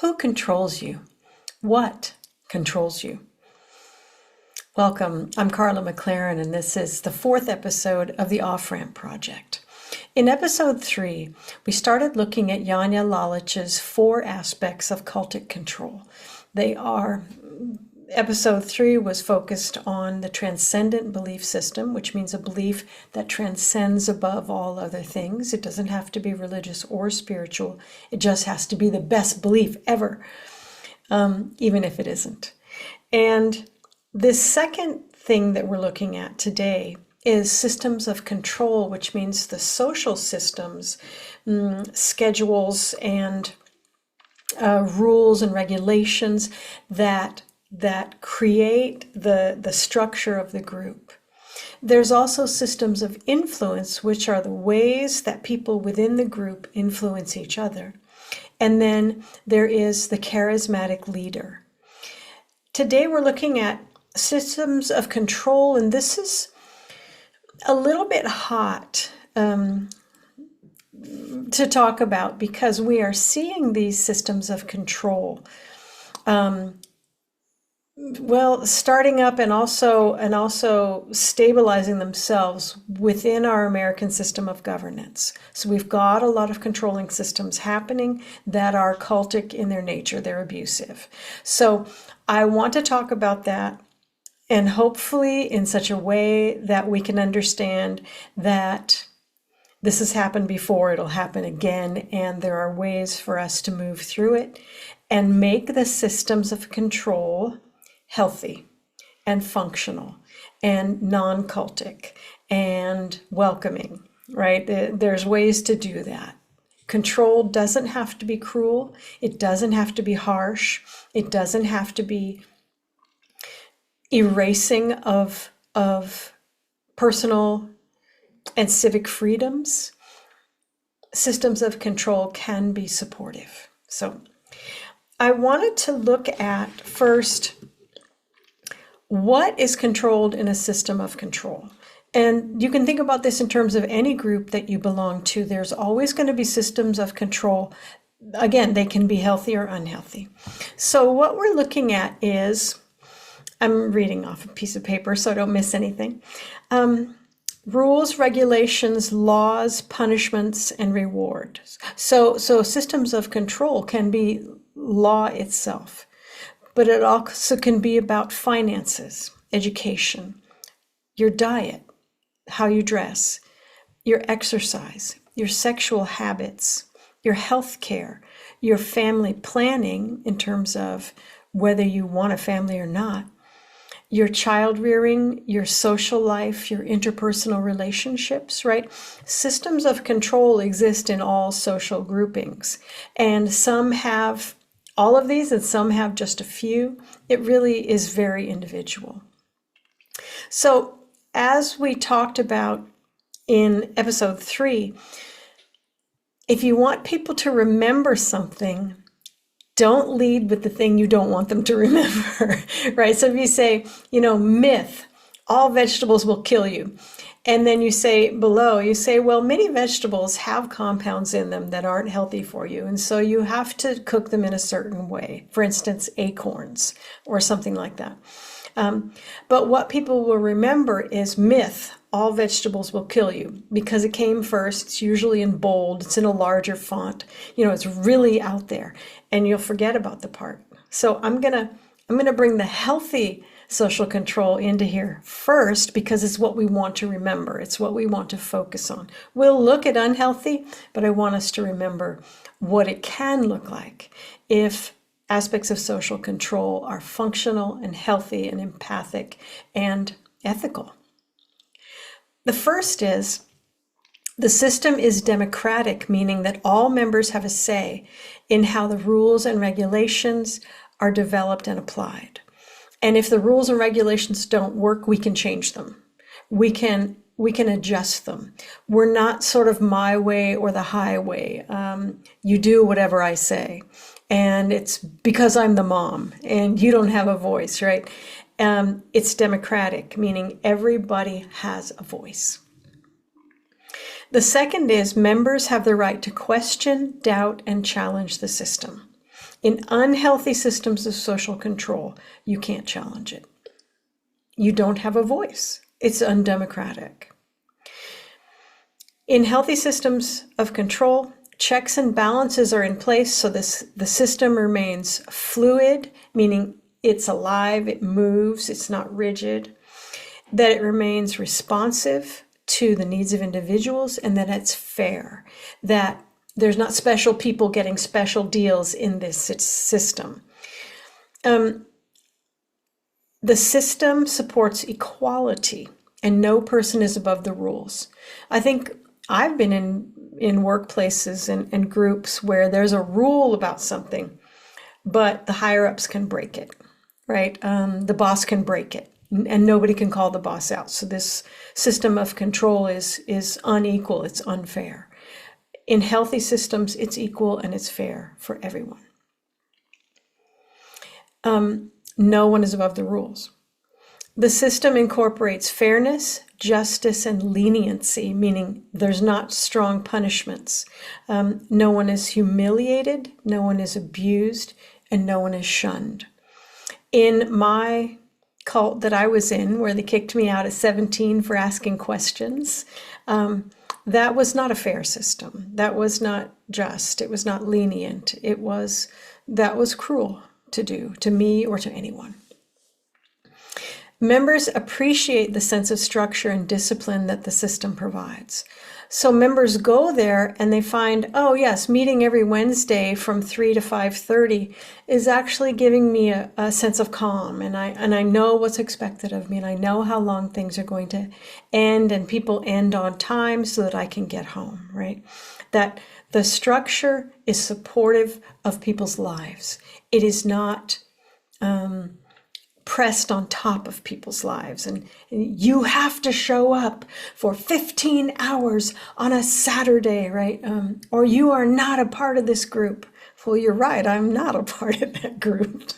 Who controls you? What controls you? Welcome, I'm Carla McLaren, and this is the fourth episode of the Off-Ramp Project. In episode 3, we started looking at Janja Lalich's 4 aspects of cultic control. Episode 3 was focused on the transcendent belief system, which means a belief that transcends above all other things. It doesn't have to be religious or spiritual. It just has to be the best belief ever, even if it isn't. And this second thing that we're looking at today is systems of control, which means the social systems, schedules, and rules and regulations that create the structure of the group. There's also systems of influence, which are the ways that people within the group influence each other. And then there is the charismatic leader. Today we're looking at systems of control, and this is a little bit hot to talk about because we are seeing these systems of control starting up and also stabilizing themselves within our American system of governance. So we've got a lot of controlling systems happening that are cultic in their nature. They're abusive. So I want to talk about that, and hopefully in such a way that we can understand that this has happened before, it'll happen again, and there are ways for us to move through it and make the systems of control healthy and functional and non-cultic and welcoming, right? There's ways to do that. Control doesn't have to be cruel. It doesn't have to be harsh. It doesn't have to be erasing of personal and civic freedoms. Systems of control can be supportive. So I wanted to look at first what is controlled in a system of control. And you can think about this in terms of any group that you belong to. There's always going to be systems of control. Again, they can be healthy or unhealthy. So what we're looking at is, I'm reading off a piece of paper so I don't miss anything. Rules, regulations, laws, punishments, and rewards. So systems of control can be law itself, but it also can be about finances, education, your diet, how you dress, your exercise, your sexual habits, your health care, your family planning in terms of whether you want a family or not, your child rearing, your social life, your interpersonal relationships, right? Systems of control exist in all social groupings, and some have all of these and some have just a few. It really is very individual. So as we talked about in episode 3, if you want people to remember something, don't lead with the thing you don't want them to remember, right? So if you say, myth, all vegetables will kill you. And then you say below, well, many vegetables have compounds in them that aren't healthy for you. And so you have to cook them in a certain way. For instance, acorns or something like that. But what people will remember is myth, all vegetables will kill you, because it came first. It's usually in bold. It's in a larger font. It's really out there, and you'll forget about the part. So I'm gonna bring the healthy social control into here first, because it's what we want to remember. It's what we want to focus on. We'll look at unhealthy, but I want us to remember what it can look like if aspects of social control are functional and healthy and empathic and ethical. The first is the system is democratic, meaning that all members have a say in how the rules and regulations are developed and applied. And if the rules and regulations don't work, we can change them. We can adjust them. We're not sort of my way or the highway. You do whatever I say. And it's because I'm the mom and you don't have a voice, right? It's democratic, meaning everybody has a voice. The second is members have the right to question, doubt, and challenge the system. In unhealthy systems of social control, you can't challenge it. You don't have a voice. It's undemocratic. In healthy systems of control, checks and balances are in place so the system remains fluid, meaning it's alive, it moves, it's not rigid, that it remains responsive to the needs of individuals, and that it's fair, that there's not special people getting special deals in this system. The system supports equality, and no person is above the rules. I think I've been in workplaces and groups where there's a rule about something, but the higher-ups can break it, right? The boss can break it, and nobody can call the boss out. So this system of control is unequal, it's unfair. In healthy systems, it's equal and it's fair for everyone. No one is above the rules. The system incorporates fairness, justice, and leniency, meaning there's not strong punishments. No one is humiliated, no one is abused, and no one is shunned. In my cult that I was in, where they kicked me out at 17 for asking questions, that was not a fair system. That was not just. It was not lenient. That was cruel to do to me or to anyone. Members appreciate the sense of structure and discipline that the system provides. So members go there and they find, oh yes, meeting every Wednesday from 3 to 5:30 is actually giving me a sense of calm, and I know what's expected of me, and I know how long things are going to end, and people end on time so that I can get home, right? That the structure is supportive of people's lives. It is not pressed on top of people's lives, and you have to show up for 15 hours on a Saturday, right? Or you are not a part of this group. Well, you're right, I'm not a part of that group.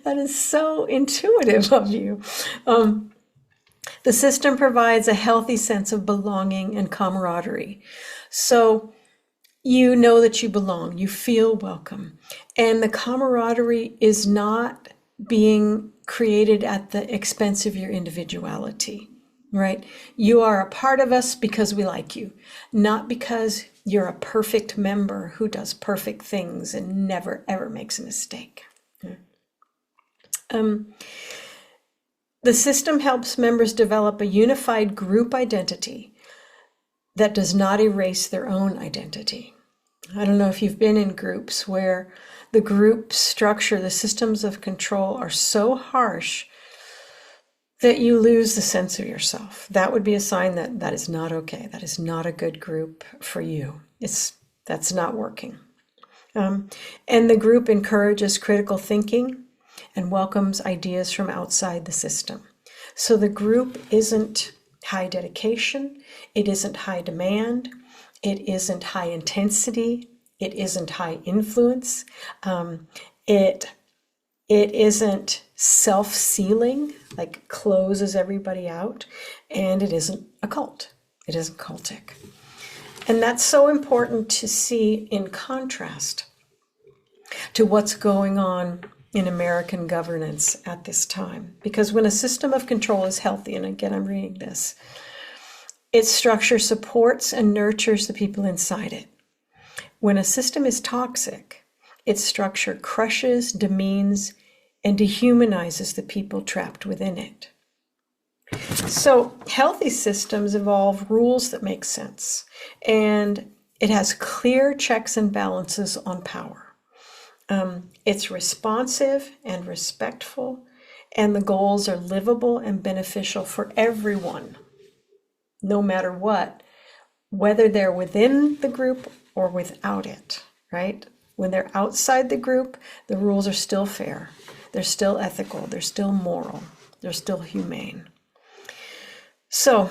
That is so intuitive of you. The system provides a healthy sense of belonging and camaraderie. So you know that you belong, you feel welcome, and the camaraderie is not being created at the expense of your individuality, right? You are a part of us because we like you, not because you're a perfect member who does perfect things and never ever makes a mistake. The system helps members develop a unified group identity that does not erase their own identity. I don't know if you've been in groups where the group structure, the systems of control are so harsh that you lose the sense of yourself. That would be a sign that that is not okay. That is not a good group for you. That's not working. And the group encourages critical thinking and welcomes ideas from outside the system. So the group isn't high dedication, it isn't high demand, it isn't high intensity, it isn't high influence, it isn't self-sealing, like closes everybody out, and it isn't a cult. It isn't cultic. And that's so important to see in contrast to what's going on in American governance at this time. Because when a system of control is healthy, and again, I'm reading this, its structure supports and nurtures the people inside it. When a system is toxic, its structure crushes, demeans, and dehumanizes the people trapped within it. So healthy systems involve rules that make sense, and it has clear checks and balances on power. It's responsive and respectful, and the goals are livable and beneficial for everyone, no matter what, whether they're within the group or without it, right? When they're outside the group, the rules are still fair, they're still ethical, they're still moral, they're still humane. So,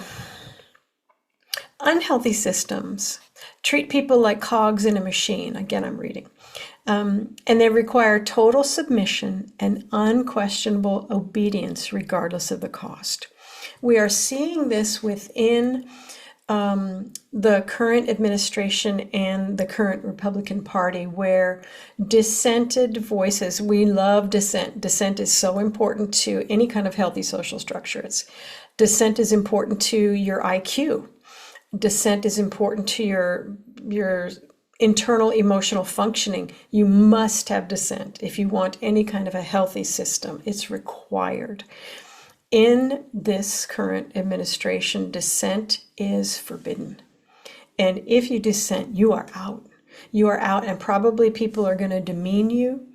unhealthy systems treat people like cogs in a machine. Again, I'm reading. And they require total submission and unquestionable obedience regardless of the cost. We are seeing this within the current administration and the current Republican Party, where dissented voices, we love dissent. Dissent is so important to any kind of healthy social structure. Dissent is important to your IQ. Dissent is important to your internal emotional functioning. You must have dissent if you want any kind of a healthy system. It's required. In this current administration, dissent is forbidden. And if you dissent, you are out. You are out, and probably people are going to demean you.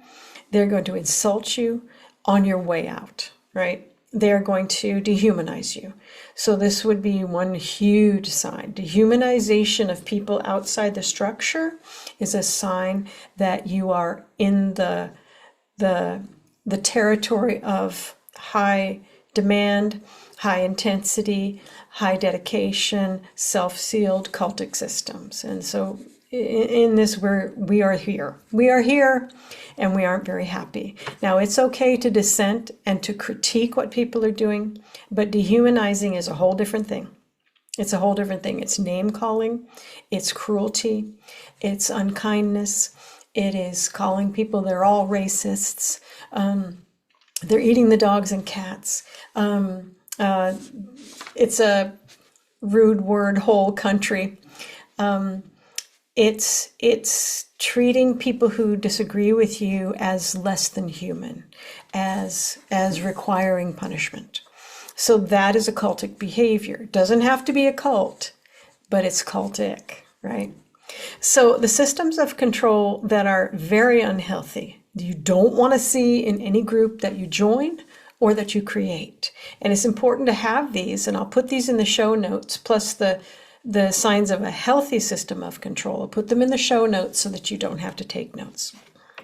They're going to insult you on your way out, right? They're going to dehumanize you. So this would be one huge sign. Dehumanization of people outside the structure is a sign that you are in the territory of high demand, high intensity, high dedication, self-sealed cultic systems. And so in this, we are here. We are here, and we aren't very happy. Now, it's okay to dissent and to critique what people are doing, but dehumanizing is a whole different thing. It's a whole different thing. It's name-calling, it's cruelty, it's unkindness, it is calling people they're all racists, they're eating the dogs and cats. It's a rude word, whole country. It's treating people who disagree with you as less than human, as requiring punishment. So that is a cultic behavior. It doesn't have to be a cult, but it's cultic, right? So the systems of control that are very unhealthy, you don't want to see in any group that you join or that you create. And it's important to have these, and I'll put these in the show notes, plus the signs of a healthy system of control. I'll put them in the show notes so that you don't have to take notes,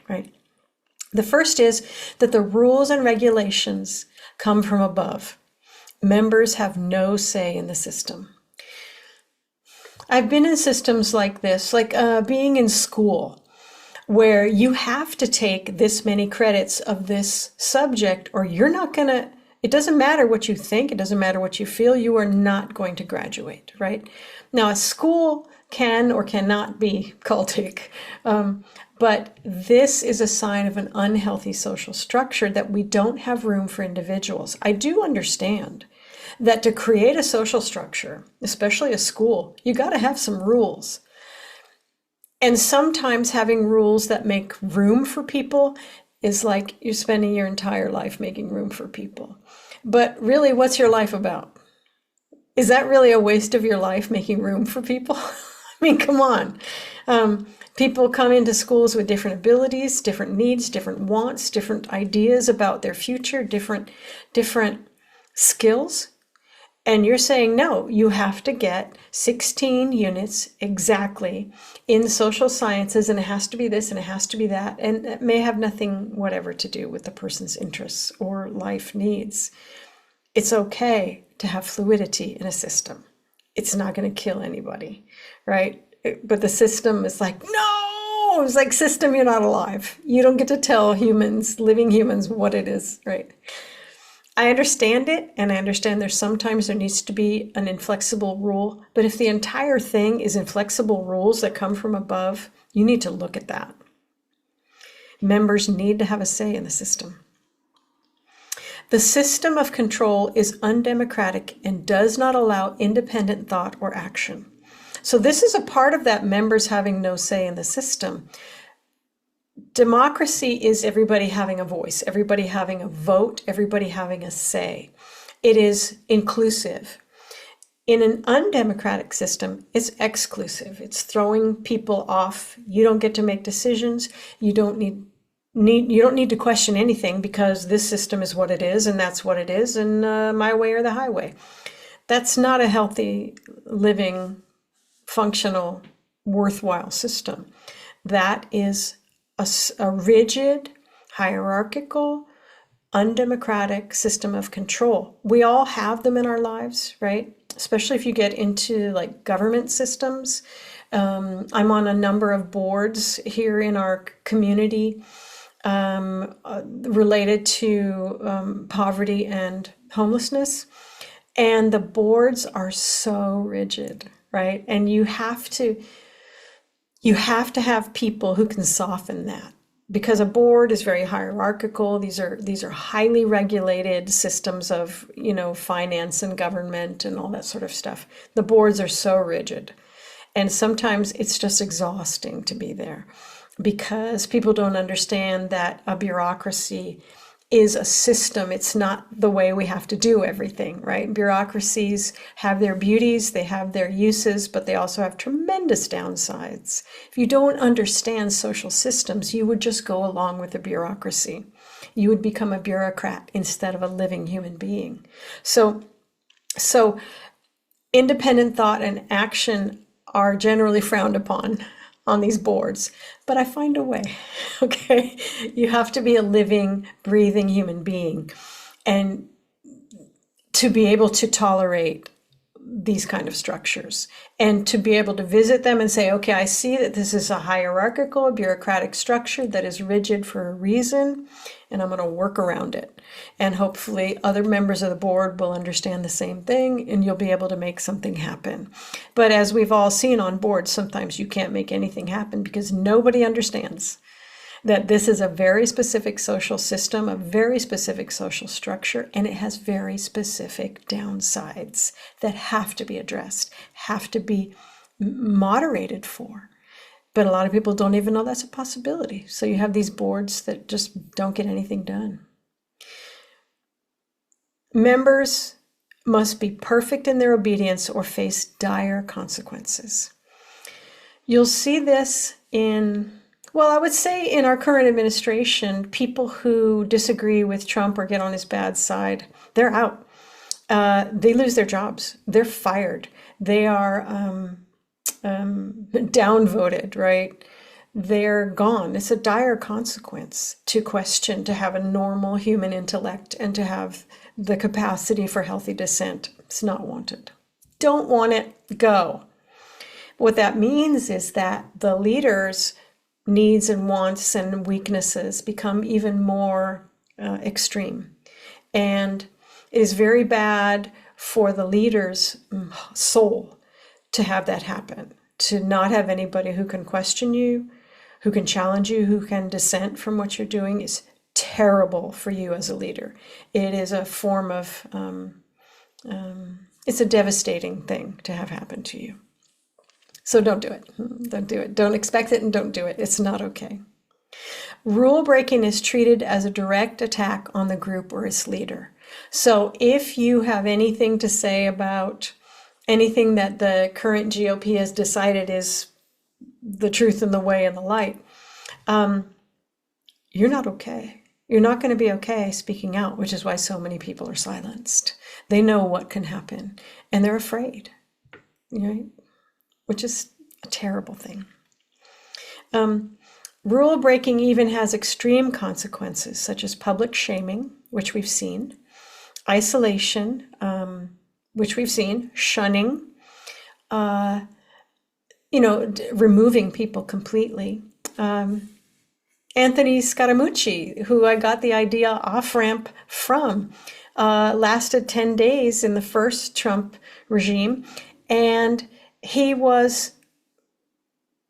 right? The first is that the rules and regulations come from above. Members have no say in the system. I've been in systems like this, like being in school, where you have to take this many credits of this subject, or you're not going to, it doesn't matter what you think, it doesn't matter what you feel, you are not going to graduate, right? Now, a school can or cannot be cultic, but this is a sign of an unhealthy social structure, that we don't have room for individuals. I do understand that to create a social structure, especially a school, you got to have some rules. And sometimes having rules that make room for people is like you're spending your entire life making room for people. But really, what's your life about? Is that really a waste of your life, making room for people? I mean, come on. People come into schools with different abilities, different needs, different wants, different ideas about their future, different skills. And you're saying, no, you have to get 16 units exactly in social sciences, and it has to be this and it has to be that. And it may have nothing whatever to do with the person's interests or life needs. It's okay to have fluidity in a system. It's not going to kill anybody, right? But the system is like, no, it's like, system, you're not alive. You don't get to tell humans, living humans, what it is, right? I understand it, and I understand sometimes there needs to be an inflexible rule, but if the entire thing is inflexible rules that come from above, you need to look at that. Members need to have a say in the system. The system of control is undemocratic and does not allow independent thought or action. So this is a part of that, members having no say in the system. Democracy is everybody having a voice, everybody having a vote, everybody having a say. It is inclusive. In an undemocratic system, it's exclusive. It's throwing people off. You don't get to make decisions. You don't need to question anything, because this system is what it is, and that's what it is, and my way or the highway. That's not a healthy, living, functional, worthwhile system. That is a rigid, hierarchical, undemocratic system of control. We all have them in our lives, right? Especially if you get into like government systems. I'm on a number of boards here in our community related to poverty and homelessness. And the boards are so rigid. right? And you have to have people who can soften that, because a board is very hierarchical. These are highly regulated systems of, finance and government and all that sort of stuff. The boards are so rigid. And sometimes it's just exhausting to be there, because people don't understand that a bureaucracy is a system. It's not the way we have to do everything, right? Bureaucracies have their beauties, they have their uses, but they also have tremendous downsides. If you don't understand social systems, you would just go along with the bureaucracy. You would become a bureaucrat instead of a living human being. So independent thought and action are generally frowned upon on these boards, but I find a way, okay? You have to be a living, breathing human being and to be able to tolerate these kind of structures, and to be able to visit them and say, okay, I see that this is a hierarchical, bureaucratic structure that is rigid for a reason, and I'm going to work around it. And hopefully other members of the board will understand the same thing, and you'll be able to make something happen. But as we've all seen on boards, sometimes you can't make anything happen because nobody understands that this is a very specific social system, a very specific social structure, and it has very specific downsides that have to be addressed, have to be moderated for. But a lot of people don't even know that's a possibility. So you have these boards that just don't get anything done. Members must be perfect in their obedience or face dire consequences. You'll see this I would say in our current administration, people who disagree with Trump or get on his bad side, they're out. They lose their jobs. They're fired. They are downvoted, right? They're gone. It's a dire consequence to question, to have a normal human intellect and to have the capacity for healthy dissent. It's not wanted. Don't want it, go. What that means is that the leaders' needs and wants and weaknesses become even more extreme. And it is very bad for the leader's soul to have that happen, to not have anybody who can question you, who can challenge you, who can dissent from what you're doing is terrible for you as a leader. It is a form of, it's a devastating thing to have happen to you. So don't do it. Don't do it. Don't expect it and don't do it. It's not okay. Rule breaking is treated as a direct attack on the group or its leader. So if you have anything to say about anything that the current GOP has decided is the truth and the way and the light, you're not okay. You're not going to be okay speaking out, which is why so many people are silenced. They know what can happen and they're afraid, right? Which is a terrible thing. Rule breaking even has extreme consequences, such as public shaming, which we've seen, isolation, which we've seen, shunning, removing people completely. Anthony Scaramucci, who I got the idea off-ramp from, lasted 10 days in the first Trump regime, and he was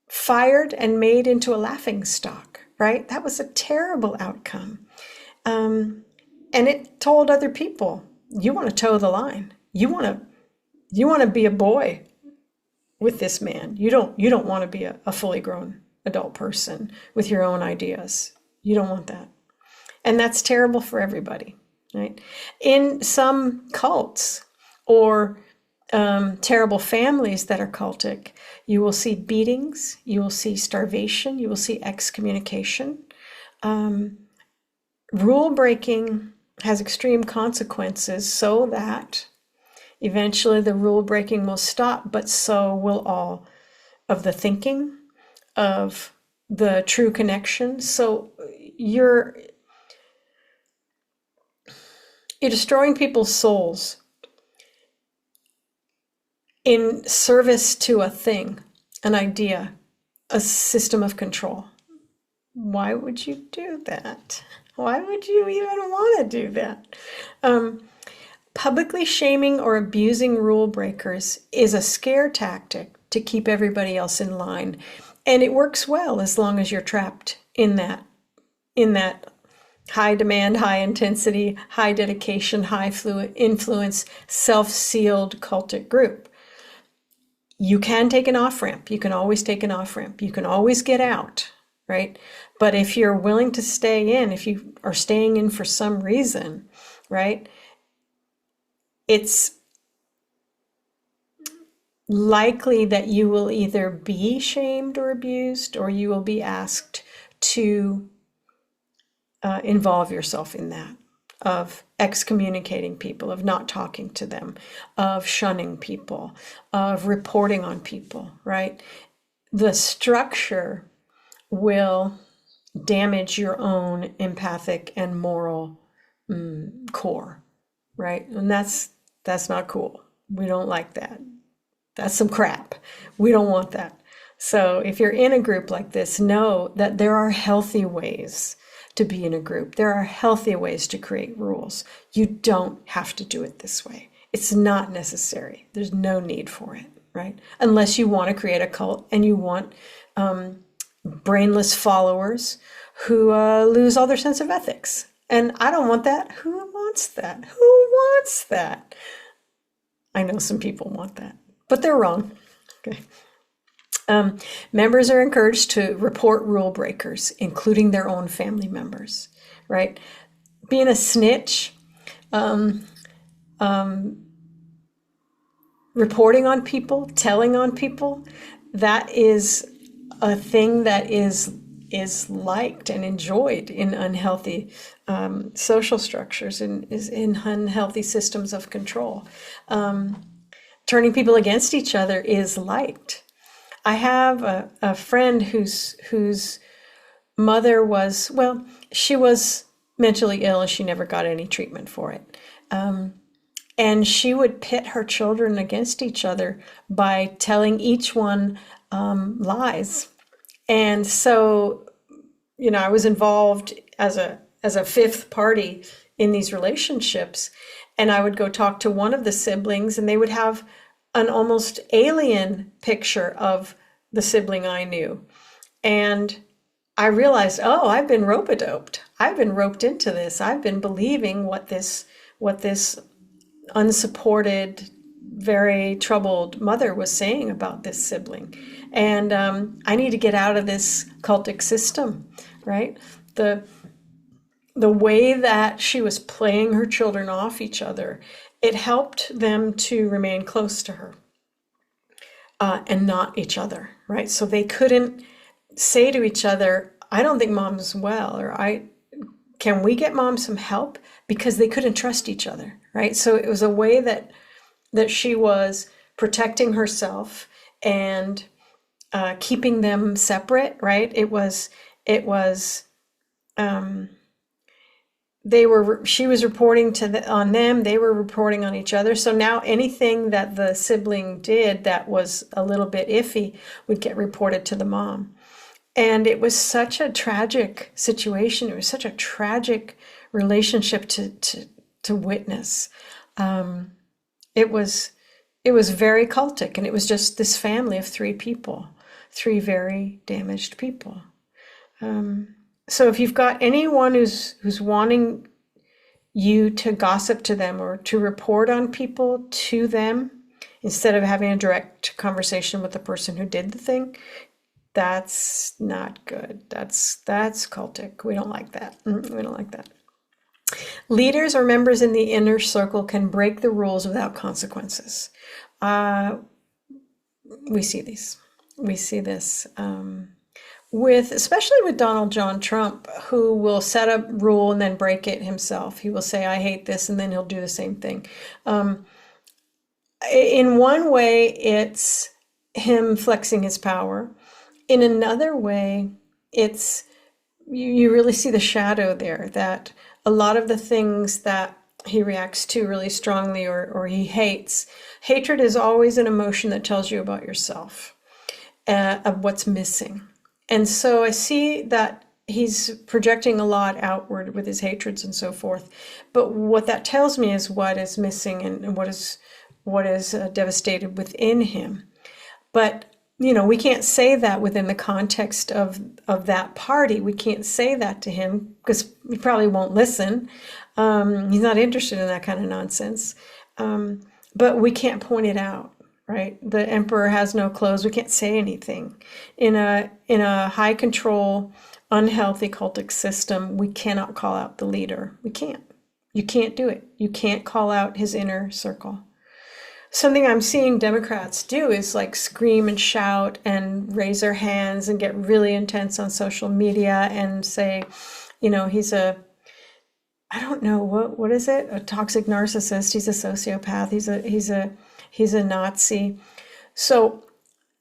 fired and made into a laughingstock, right? That was a terrible outcome. And it told other people, you want to toe the line. You want to be a boy with this man. You don't want to be a fully grown adult person with your own ideas. You don't want that. And that's terrible for everybody, right? In some cults or terrible families that are cultic, you will see beatings, you will see starvation, you will see excommunication. Rule breaking has extreme consequences so that eventually the rule breaking will stop, but so will all of the thinking, of the true connection. So you're destroying people's souls in service to a thing, an idea, a system of control. Why would you do that? Why would you even want to do that? Publicly shaming or abusing rule breakers is a scare tactic to keep everybody else in line. And it works well as long as you're trapped in that high demand, high intensity, high dedication, high influence, self-sealed cultic group. You can take an off-ramp. You can always take an off-ramp. You can always get out, right? But if you're willing to stay in, if you are staying in for some reason, right, it's likely that you will either be shamed or abused, or you will be asked to involve yourself in that, of excommunicating people, of not talking to them, of shunning people, of reporting on people, right? The structure will damage your own empathic and moral core, right? And that's not cool. We don't like that. That's some crap. We don't want that. So if you're in a group like this, know that there are healthy ways to be in a group. There are healthy ways to create rules. You don't have to do it this way. It's not necessary. There's no need for it, right? Unless you want to create a cult and you want brainless followers who lose all their sense of ethics. And I don't want that. Who wants that? Who wants that? I know some people want that, but they're wrong. Okay. Members are encouraged to report rule breakers, including their own family members, right? Being a snitch, reporting on people, telling on people, that is a thing that is liked and enjoyed in unhealthy social structures and is in unhealthy systems of control. Turning people against each other is liked. I have a friend whose mother was, well, she was mentally ill and she never got any treatment for it. And she would pit her children against each other by telling each one lies. And so, I was involved as a fifth party in these relationships, and I would go talk to one of the siblings, and they would have an almost alien picture of the sibling I knew. And I realized, oh, I've been rope-a-doped. I've been roped into this. I've been believing what this unsupported, very troubled mother was saying about this sibling. And I need to get out of this cultic system, right? The way that she was playing her children off each other, it helped them to remain close to her and not each other, right? So they couldn't say to each other, I don't think mom's well, or can we get mom some help? Because they couldn't trust each other, right? So it was a way that she was protecting herself and keeping them separate, right? She was reporting on them, they were reporting on each other. So now anything that the sibling did that was a little bit iffy would get reported to the mom. And it was such a tragic situation. It was such a tragic relationship to witness. It was very cultic, and it was just this family of three people, three very damaged people. So if you've got anyone who's wanting you to gossip to them or to report on people to them instead of having a direct conversation with the person who did the thing, that's not good. That's cultic. We don't like that. We don't like that. Leaders or members in the inner circle can break the rules without consequences. We see this, especially with Donald John Trump, who will set a rule and then break it himself. He will say, I hate this, and then he'll do the same thing. In one way, it's him flexing his power. In another way, it's you really see the shadow there, that a lot of the things that he reacts to really strongly or he hates. Hatred is always an emotion that tells you about yourself, of what's missing. And so I see that he's projecting a lot outward with his hatreds and so forth. But what that tells me is what is missing and what is devastated within him. But we can't say that within the context of that party. We can't say that to him because he probably won't listen. He's not interested in that kind of nonsense. But we can't point it out, right? The emperor has no clothes. We can't say anything. In a high control, unhealthy cultic system, we cannot call out the leader. We can't. You can't do it. You can't call out his inner circle. Something I'm seeing Democrats do is like scream and shout and raise their hands and get really intense on social media and say, he's I don't know, what is it? A toxic narcissist. He's a sociopath. He's a Nazi. So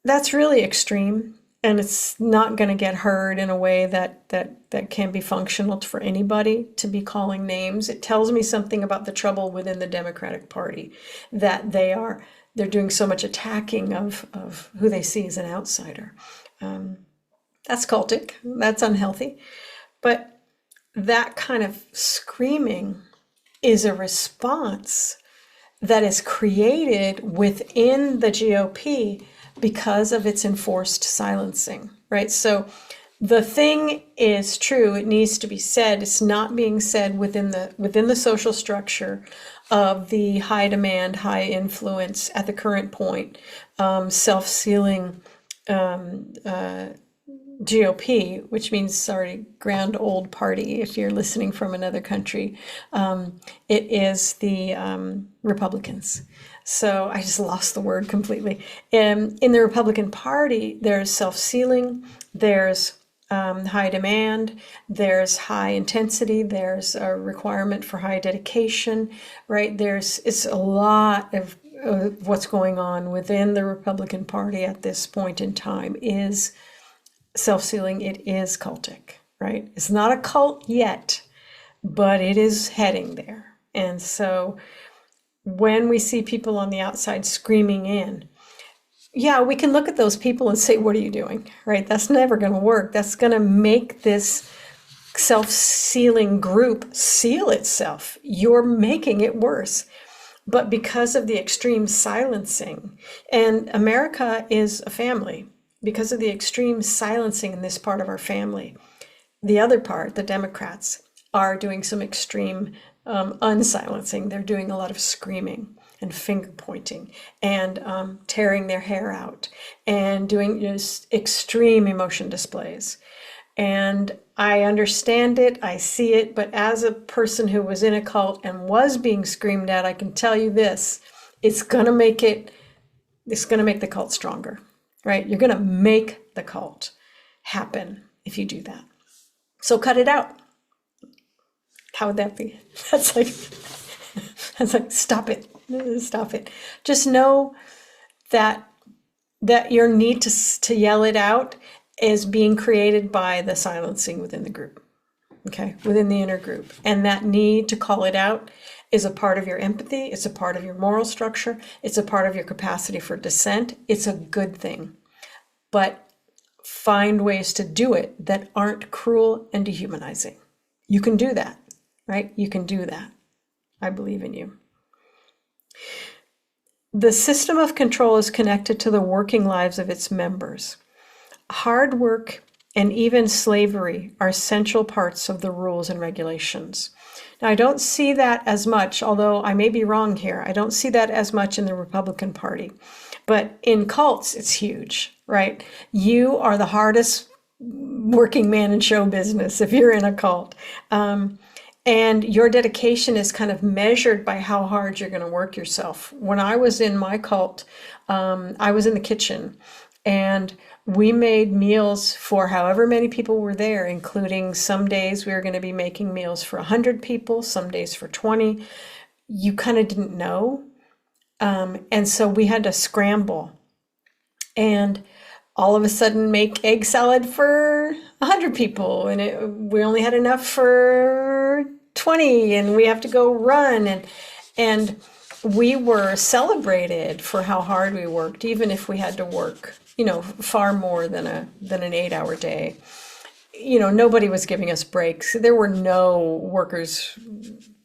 that's really extreme, and it's not going to get heard in a way that can be functional for anybody to be calling names. It tells me something about the trouble within the Democratic Party, that they're doing so much attacking of who they see as an outsider. That's cultic. That's unhealthy. But that kind of screaming is a response that is created within the GOP because of its enforced silencing, right? So the thing is true. It needs to be said. It's not being said within the social structure of the high demand, high influence at the current point, self-sealing GOP, which means, grand old party if you're listening from another country. It is the Republicans. So I just lost the word completely. In the Republican Party, there's self-sealing, there's high demand, there's high intensity, there's a requirement for high dedication, right? It's a lot of what's going on within the Republican Party at this point in time is self-sealing. It is cultic, right? It's not a cult yet, but it is heading there. And so when we see people on the outside screaming in, yeah, we can look at those people and say, what are you doing, right? That's never going to work. That's going to make this self-sealing group seal itself. You're making it worse. But because of the extreme silencing, and America is a family, because of the extreme silencing in this part of our family, the other part, the Democrats, are doing some extreme unsilencing. They're doing a lot of screaming and finger pointing and tearing their hair out and doing just extreme emotion displays. And I understand it, I see it, but as a person who was in a cult and was being screamed at, I can tell you this, it's going to make the cult stronger. Right? You're going to make the cult happen if you do that. So cut it out. How would that be? That's like stop it. Stop it. Just know that your need to yell it out is being created by the silencing within the group. Okay? Within the inner group. And that need to call it out is a part of your empathy. It's a part of your moral structure. It's a part of your capacity for dissent. It's a good thing. But find ways to do it that aren't cruel and dehumanizing. You can do that, right? You can do that. I believe in you. The system of control is connected to the working lives of its members. Hard work and even slavery are essential parts of the rules and regulations. Now, I don't see that as much, although I may be wrong here. I don't see that as much in the Republican Party. But in cults, it's huge, right? You are the hardest working man in show business if you're in a cult. And your dedication is kind of measured by how hard you're going to work yourself. When I was in my cult, I was in the kitchen, and we made meals for however many people were there, including some days we were going to be making meals for 100 people, some days for 20. You kind of didn't know. And so we had to scramble and all of a sudden make egg salad for 100 people. And we only had enough for 20, and we have to go run. And we were celebrated for how hard we worked, even if we had to work, far more than an 8-hour day. nobody was giving us breaks. There were no workers'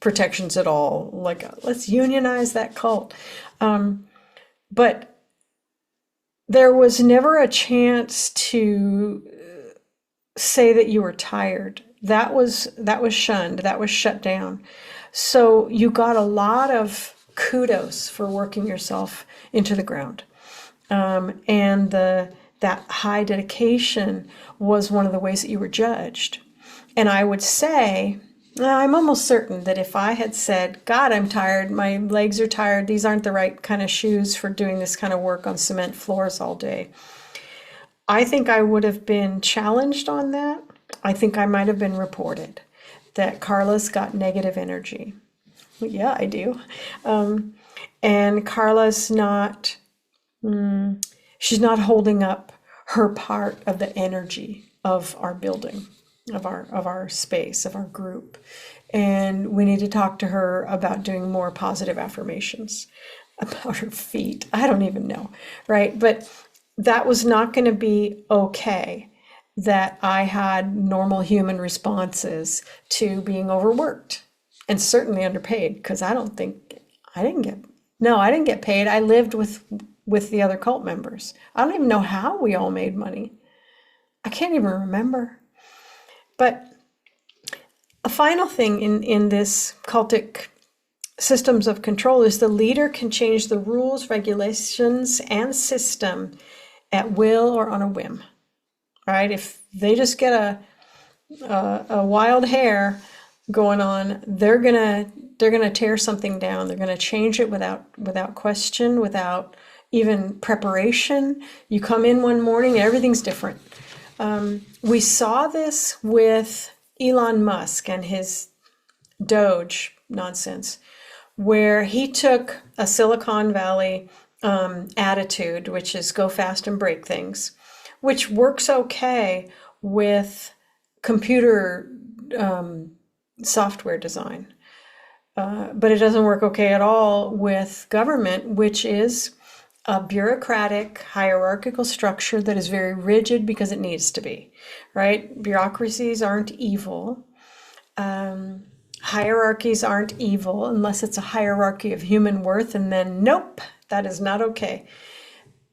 protections at all. Like, let's unionize that cult. But there was never a chance to say that you were tired. That was shunned. That was shut down. So you got a lot of kudos for working yourself into the ground. And that high dedication was one of the ways that you were judged. And I would say, I'm almost certain that if I had said, God, I'm tired, my legs are tired, these aren't the right kind of shoes for doing this kind of work on cement floors all day, I think I would have been challenged on that. I think I might have been reported that Carla's got negative energy. Well, yeah, I do. And Carla's not, she's not holding up her part of the energy of our building, of our space, of our group. And we need to talk to her about doing more positive affirmations about her feet. I don't even know, right? But that was not going to be okay, that I had normal human responses to being overworked and certainly underpaid, because I didn't get paid. I lived with the other cult members. I don't even know how we all made money. I can't even remember. But a final thing in this cultic systems of control is the leader can change the rules, regulations, and system at will or on a whim. All right, if they just get a wild hair going on, they're gonna tear something down. They're gonna change it without question, without even preparation. You come in one morning and everything's different. We saw this with Elon Musk and his Doge nonsense, where he took a Silicon Valley attitude, which is go fast and break things, which works okay with computer software design. But it doesn't work okay at all with government, which is a bureaucratic, hierarchical structure that is very rigid because it needs to be, right? Bureaucracies aren't evil. Hierarchies aren't evil unless it's a hierarchy of human worth, and then nope, that is not okay.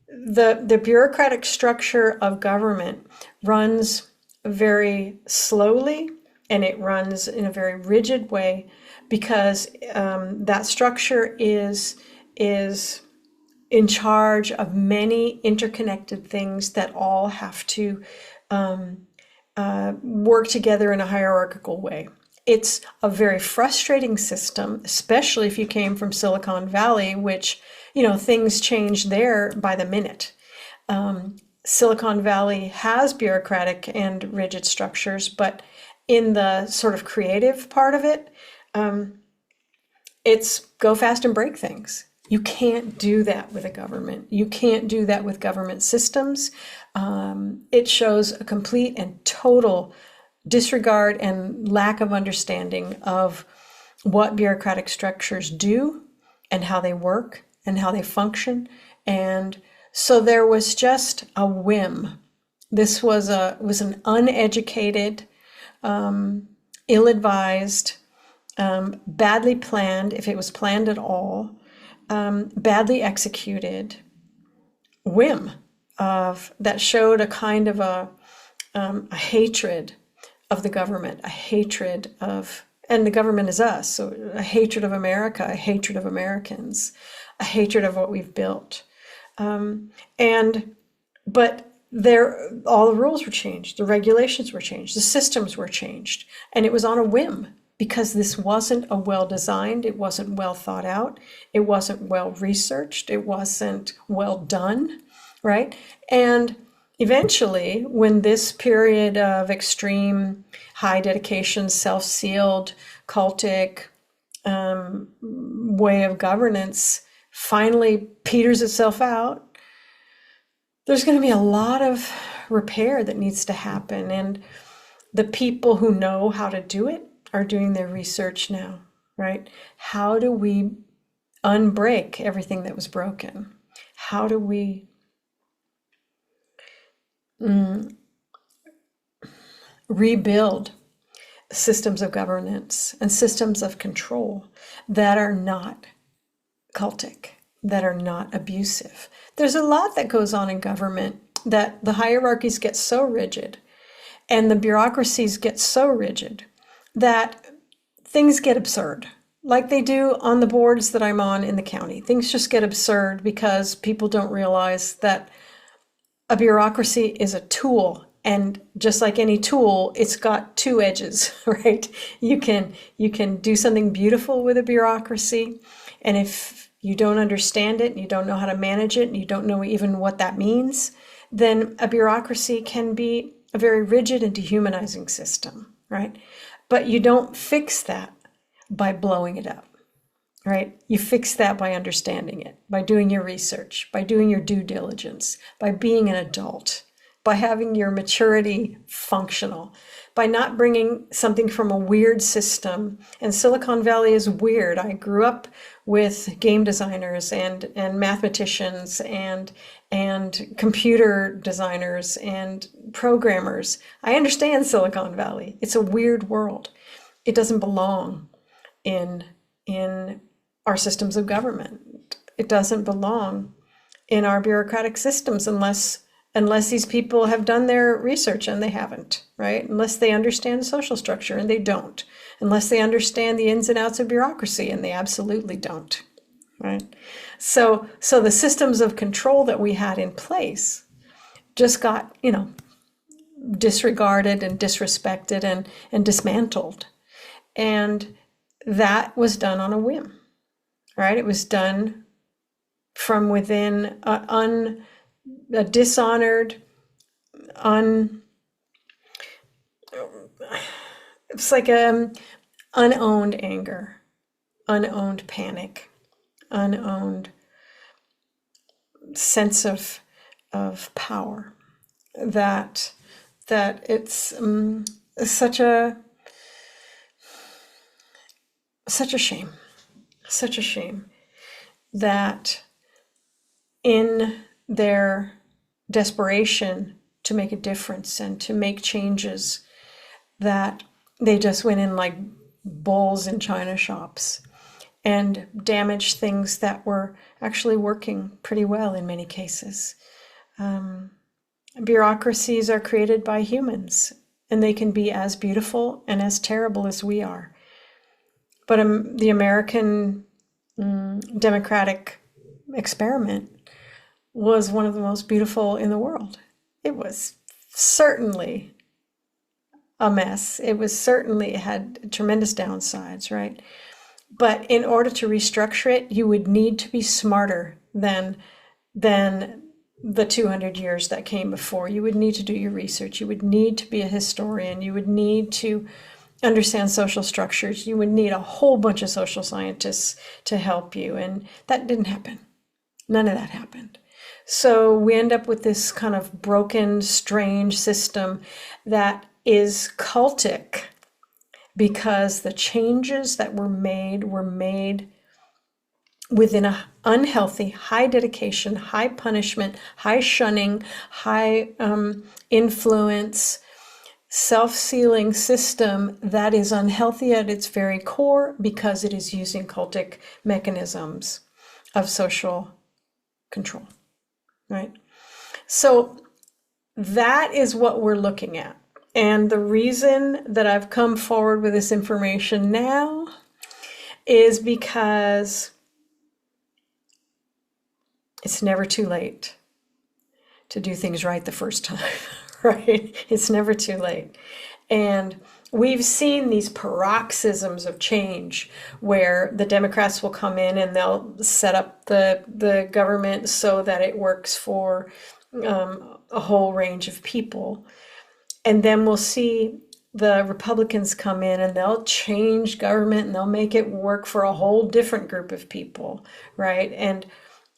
The bureaucratic structure of government runs very slowly, and it runs in a very rigid way because that structure is in charge of many interconnected things that all have to work together in a hierarchical way. It's a very frustrating system, especially if you came from Silicon Valley, which, things change there by the minute. Silicon Valley has bureaucratic and rigid structures, but in the sort of creative part of it, it's go fast and break things. You can't do that with a government. You can't do that with government systems. It shows a complete and total disregard and lack of understanding of what bureaucratic structures do and how they work and how they function. And so there was just a whim. This was an uneducated, ill-advised, badly planned, if it was planned at all, badly executed whim that showed a kind of a hatred of the government, a hatred of, and the government is us, so a hatred of America, a hatred of Americans, a hatred of what we've built. But all the rules were changed, the regulations were changed, the systems were changed, and it was on a whim because this wasn't a well-designed, it wasn't well thought out, it wasn't well researched, it wasn't well done, right? And eventually, when this period of extreme high dedication, self-sealed, cultic way of governance finally peters itself out, there's going to be a lot of repair that needs to happen. And the people who know how to do it are doing their research now, right? How do we unbreak everything that was broken? How do we rebuild systems of governance and systems of control that are not cultic, that are not abusive. There's a lot that goes on in government that the hierarchies get so rigid and the bureaucracies get so rigid that things get absurd, like they do on the boards that I'm on in the county. Things just get absurd because people don't realize that a bureaucracy is a tool, and just like any tool, it's got two edges, right? You can do something beautiful with a bureaucracy, and if you don't understand it, and you don't know how to manage it, and you don't know even what that means, then a bureaucracy can be a very rigid and dehumanizing system, right? But you don't fix that by blowing it up, right? You fix that by understanding it, by doing your research, by doing your due diligence, by being an adult, by having your maturity functional, by not bringing something from a weird system. And Silicon Valley is weird. I grew up with game designers and mathematicians and computer designers and programmers. I understand Silicon Valley. It's a weird world. It doesn't belong in our systems of government. It doesn't belong in our bureaucratic systems unless these people have done their research, and they haven't, right? Unless they understand social structure, and they don't. Unless they understand the ins and outs of bureaucracy, and they absolutely don't, right? So the systems of control that we had in place just got, disregarded and disrespected and dismantled. And that was done on a whim, right? It was done from within a dishonored, it's like unowned anger, unowned panic, unowned sense of power. That it's such a shame that in their desperation to make a difference and to make changes, that they just went in like bulls in china shops and damaged things that were actually working pretty well in many cases. Bureaucracies are created by humans, and they can be as beautiful and as terrible as we are. But the American democratic experiment was one of the most beautiful in the world. It was certainly a mess. It had tremendous downsides, right? But in order to restructure it, you would need to be smarter than the 200 years that came before. You would need to do your research. You would need to be a historian. You would need to understand social structures. You would need a whole bunch of social scientists to help you. And that didn't happen. None of that happened. So we end up with this kind of broken, strange system that is cultic because the changes that were made within an unhealthy, high dedication, high punishment, high shunning, high influence, self-sealing system that is unhealthy at its very core because it is using cultic mechanisms of social control, right? So that is what we're looking at. And the reason that I've come forward with this information now is because it's never too late to do things right the first time, right? It's never too late. And we've seen these paroxysms of change where the Democrats will come in and they'll set up the government so that it works for a whole range of people. And then we'll see the Republicans come in and they'll change government and they'll make it work for a whole different group of people, right? And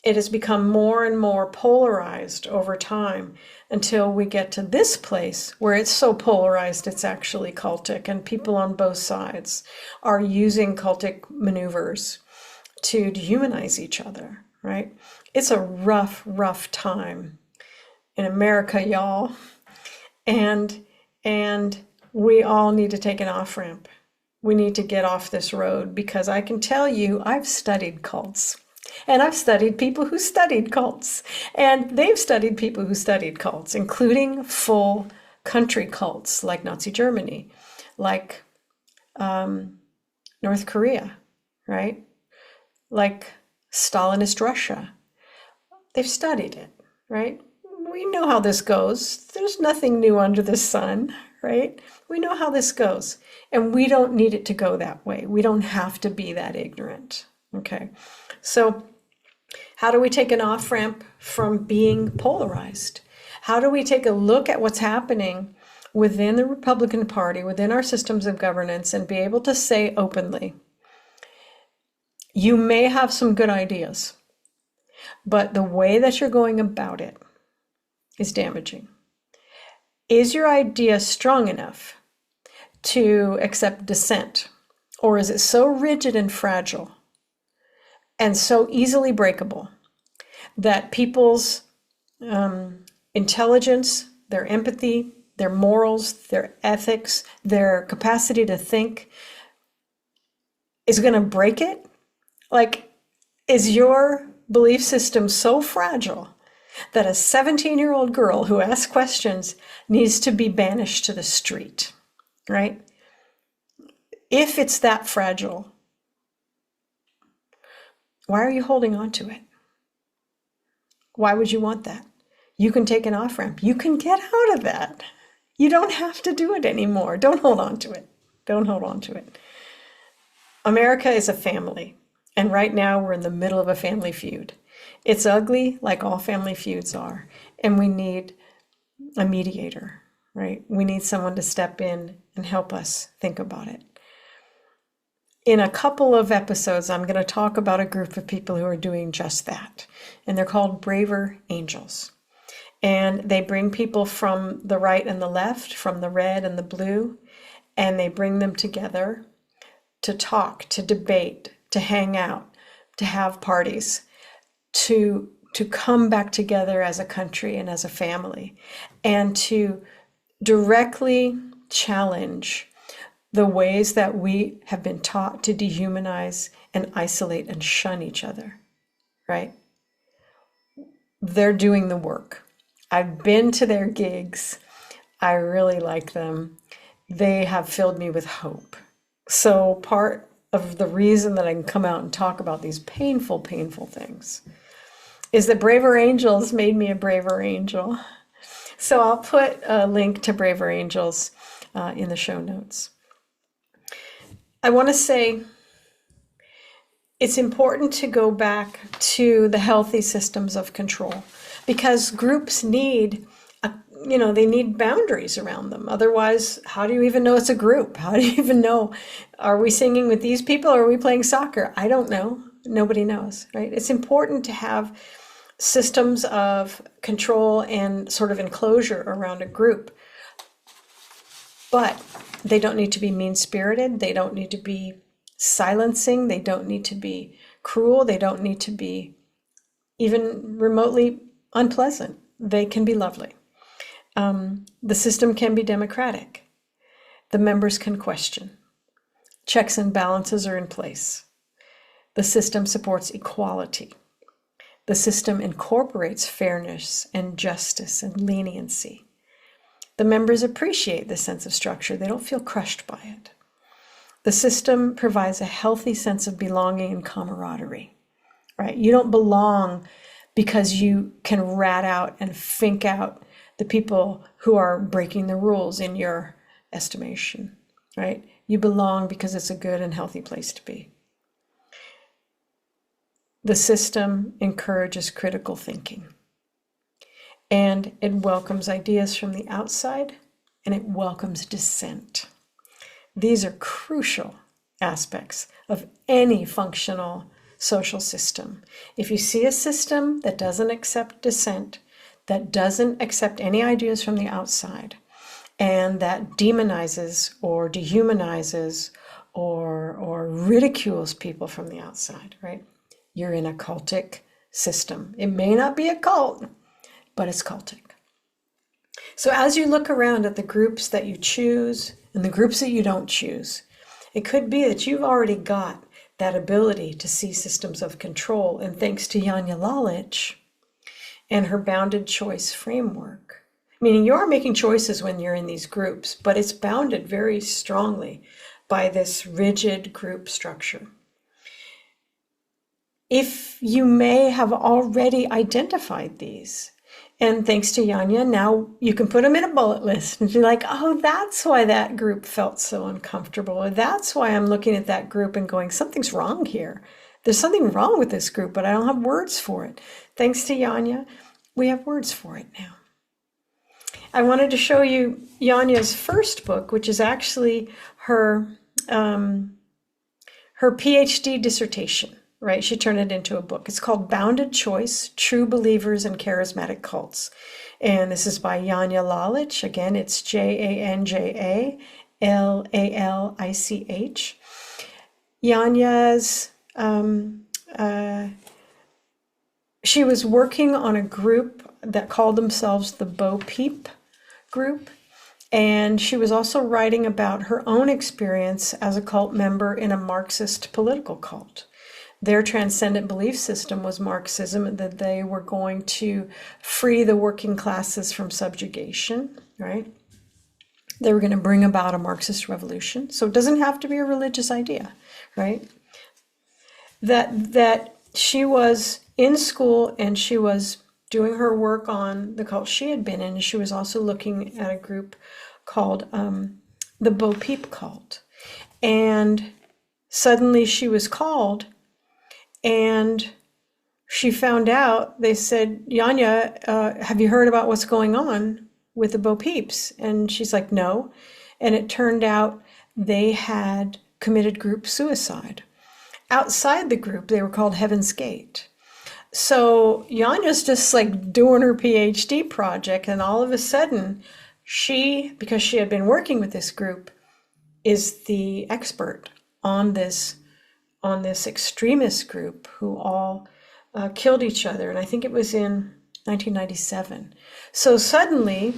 it has become more and more polarized over time until we get to this place where it's so polarized it's actually cultic, and people on both sides are using cultic maneuvers to dehumanize each other, right? It's a rough, rough time in America, y'all. And we all need to take an off-ramp. We need to get off this road, because I can tell you, I've studied cults. And I've studied people who studied cults. And they've studied people who studied cults, including full country cults like Nazi Germany, like North Korea, right? Like Stalinist Russia. They've studied it, right? We know how this goes. There's nothing new under the sun, right? We know how this goes. And we don't need it to go that way. We don't have to be that ignorant, okay? So how do we take an off-ramp from being polarized? How do we take a look at what's happening within the Republican Party, within our systems of governance, and be able to say openly, you may have some good ideas, but the way that you're going about it is damaging. Is your idea strong enough to accept dissent? Or is it so rigid and fragile and so easily breakable that people's intelligence, their empathy, their morals, their ethics, their capacity to think is going to break it? Like, is your belief system so fragile that a 17-year-old girl who asks questions needs to be banished to the street, right? If it's that fragile, why are you holding on to it? Why would you want that? You can take an off-ramp. You can get out of that. You don't have to do it anymore. Don't hold on to it. Don't hold on to it. America is a family. And right now we're in the middle of a family feud. It's ugly, like all family feuds are. And we need a mediator, right? We need someone to step in and help us think about it. In a couple of episodes, I'm going to talk about a group of people who are doing just that. And they're called Braver Angels. And they bring people from the right and the left, from the red and the blue, and they bring them together to talk, to debate, to hang out, to have parties, to come back together as a country and as a family, and to directly challenge the ways that we have been taught to dehumanize and isolate and shun each other, right? They're doing the work. I've been to their gigs. I really like them. They have filled me with hope. So part of the reason that I can come out and talk about these painful, painful things is that Braver Angels made me a braver angel. So I'll put a link to Braver Angels in the show notes. I want to say it's important to go back to the healthy systems of control, because groups need, they need boundaries around them. Otherwise, how do you even know it's a group? How do you even know, are we singing with these people or are we playing soccer? I don't know. Nobody knows, right? It's important to have systems of control and sort of enclosure around a group. But they don't need to be mean-spirited. They don't need to be silencing. They don't need to be cruel. They don't need to be even remotely unpleasant. They can be lovely. The system can be democratic. The members can question. Checks and balances are in place. The system supports equality. The system incorporates fairness and justice and leniency. The members appreciate this sense of structure. They don't feel crushed by it. The system provides a healthy sense of belonging and camaraderie, right? You don't belong because you can rat out and fink out the people who are breaking the rules in your estimation, right? You belong because it's a good and healthy place to be. The system encourages critical thinking. And it welcomes ideas from the outside, and it welcomes dissent. These are crucial aspects of any functional social system. If you see a system that doesn't accept dissent, that doesn't accept any ideas from the outside, and that demonizes or dehumanizes or ridicules people from the outside, right? You're in a cultic system. It may not be a cult, but it's cultic. So as you look around at the groups that you choose and and the groups that you don't choose. It could be that you've already got that ability to see systems of control, and thanks to Janja Lalich and her bounded choice framework, meaning you are making choices when you're in these groups, but it's bounded very strongly by this rigid group structure. If you may have already identified these, and thanks to Janja, now you can put them in a bullet list and be like, oh, that's why that group felt so uncomfortable. Or that's why I'm looking at that group and going, something's wrong here. There's something wrong with this group, but I don't have words for it. Thanks to Janja, we have words for it now. I wanted to show you Janja's first book, which is actually her PhD dissertation. Right? She turned it into a book. It's called Bounded Choice, True Believers and Charismatic Cults. And this is by Janja Lalich. Again, it's Janjallich. Janja's, she was working on a group that called themselves the Bo Peep group. And she was also writing about her own experience as a cult member in a Marxist political cult. Their transcendent belief system was Marxism, that they were going to free the working classes from subjugation, right? They were going to bring about a Marxist revolution. So it doesn't have to be a religious idea, right? That she was in school and she was doing her work on the cult she had been in. And she was also looking at a group called the Bo Peep cult. And suddenly she was called. And she found out, they said, Janja, have you heard about what's going on with the Bo Peeps? And she's like, no. And it turned out they had committed group suicide. Outside the group, they were called Heaven's Gate. So Janja's just like doing her PhD project, and all of a sudden, because she had been working with this group, is the expert on this extremist group who all killed each other. And I think it was in 1997. So suddenly,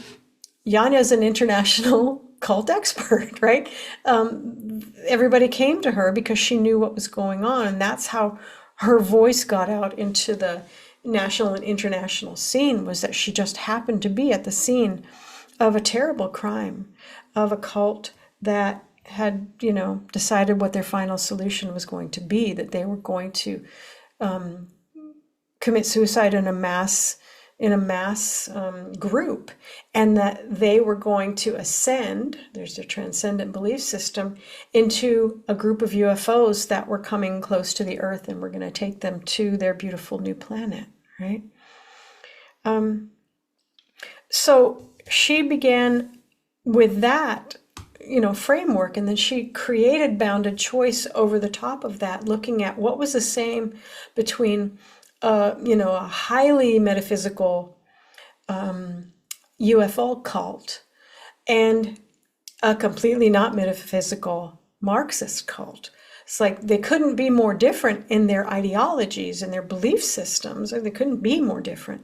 Janja is an international cult expert, right? Everybody came to her because she knew what was going on. And that's how her voice got out into the national and international scene, was that she just happened to be at the scene of a terrible crime, of a cult that had, decided what their final solution was going to be, that they were going to commit suicide in a mass group, and that they were going to ascend, there's their transcendent belief system, into a group of UFOs that were coming close to the Earth and were going to take them to their beautiful new planet, right? So she began with that framework, and then she created Bounded Choice over the top of that, looking at what was the same between a highly metaphysical UFO cult and a completely not metaphysical Marxist cult. It's like they couldn't be more different in their ideologies and their belief systems, or they couldn't be more different.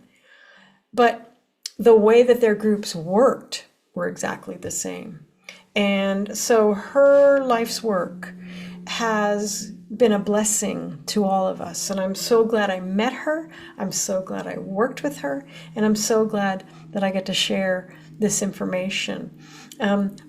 But the way that their groups worked were exactly the same. And so her life's work has been a blessing to all of us. And I'm so glad I met her. I'm so glad I worked with her. And I'm so glad that I get to share this information.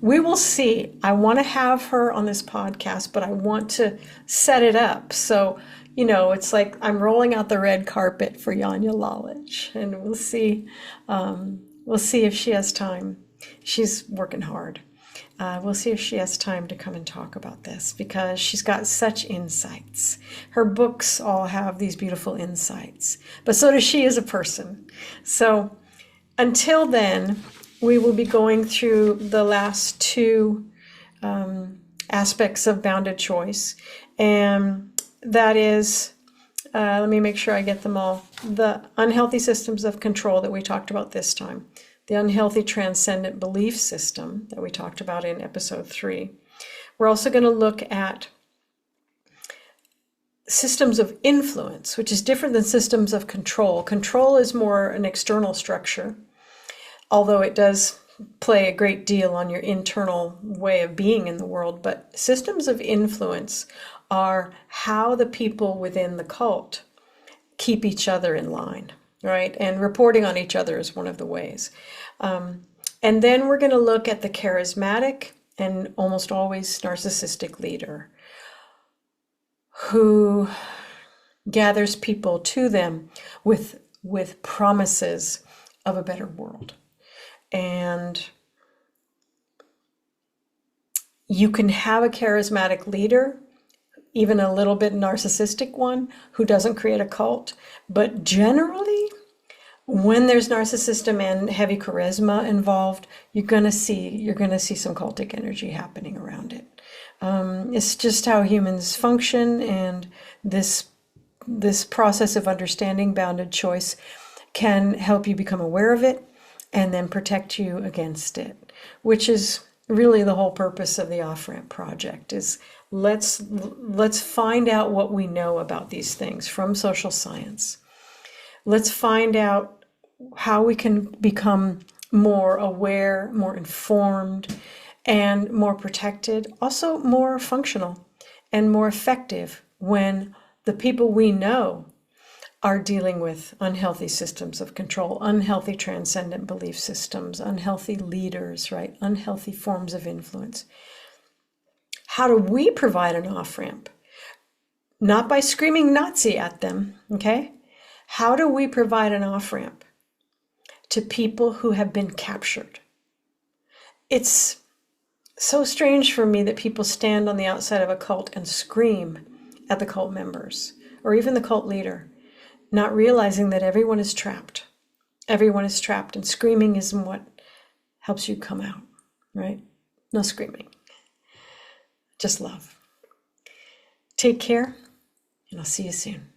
We will see. I want to have her on this podcast, but I want to set it up. So, it's like I'm rolling out the red carpet for Janja Lalich, and we'll see. We'll see if she has time. She's working hard. We'll see if she has time to come and talk about this, because she's got such insights. Her books all have these beautiful insights, but so does she as a person. So until then, we will be going through the last two aspects of Bounded Choice, and that is, let me make sure I get them all, the unhealthy systems of control that we talked about this time, the unhealthy transcendent belief system that we talked about in episode 3. We're also going to look at systems of influence, which is different than systems of control. Control is more an external structure, although it does play a great deal on your internal way of being in the world, but systems of influence are how the people within the cult keep each other in line, right? And reporting on each other is one of the ways. And then we're going to look at the charismatic and almost always narcissistic leader who gathers people to them with promises of a better world. And you can have a charismatic leader, even a little bit narcissistic one, who doesn't create a cult. But generally, when there's narcissism and heavy charisma involved, you're gonna see some cultic energy happening around it. It's just how humans function, and this process of understanding bounded choice can help you become aware of it and then protect you against it, which is really the whole purpose of the Off-Ramp Project. Is let's find out what we know about these things from social science. Let's find out how we can become more aware, more informed, and more protected, also more functional and more effective when the people we know are dealing with unhealthy systems of control, unhealthy transcendent belief systems, unhealthy leaders, right? Unhealthy forms of influence. How do we provide an off-ramp? Not by screaming Nazi at them, okay? How do we provide an off-ramp to people who have been captured? It's so strange for me that people stand on the outside of a cult and scream at the cult members or even the cult leader, not realizing that everyone is trapped. Everyone is trapped, and screaming isn't what helps you come out, right? No screaming. Just love. Take care, and I'll see you soon.